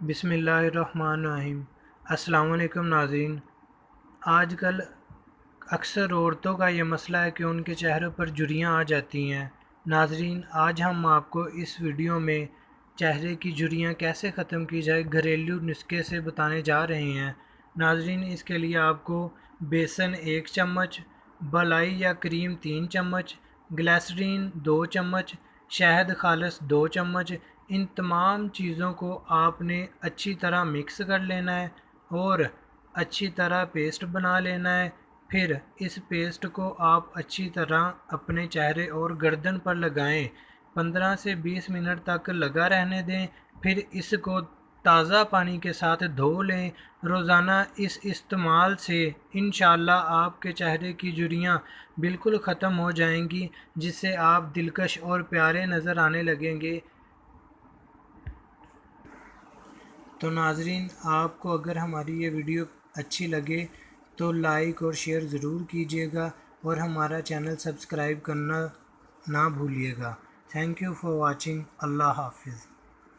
بسم اللہ الرحمن الرحیم۔ السلام علیکم ناظرین۔ آج کل اکثر عورتوں کا یہ مسئلہ ہے کہ ان کے چہروں پر جھریاں آ جاتی ہیں۔ ناظرین، آج ہم آپ کو اس ویڈیو میں چہرے کی جھریاں کیسے ختم کی جائے گھریلو نسخے سے بتانے جا رہے ہیں۔ ناظرین، اس کے لیے آپ کو بیسن 1 چمچ، بالائی یا کریم 3 چمچ، گلیسرین 2 چمچ، شہد خالص 2 چمچ، ان تمام چیزوں کو آپ نے اچھی طرح مکس کر لینا ہے اور اچھی طرح پیسٹ بنا لینا ہے۔ پھر اس پیسٹ کو آپ اچھی طرح اپنے چہرے اور گردن پر لگائیں، 15 سے 20 منٹ تک لگا رہنے دیں۔ پھر اس کو تازہ پانی کے ساتھ دھو لیں۔ روزانہ اس استعمال سے انشاءاللہ آپ کے چہرے کی جھریاں بالکل ختم ہو جائیں گی، جس سے آپ دلکش اور پیارے نظر آنے لگیں گے۔ تو ناظرین، آپ کو اگر ہماری یہ ویڈیو اچھی لگے تو لائک اور شیئر ضرور کیجیے گا اور ہمارا چینل سبسکرائب کرنا نہ بھولیے گا۔ Thank you for watching. اللہ حافظ۔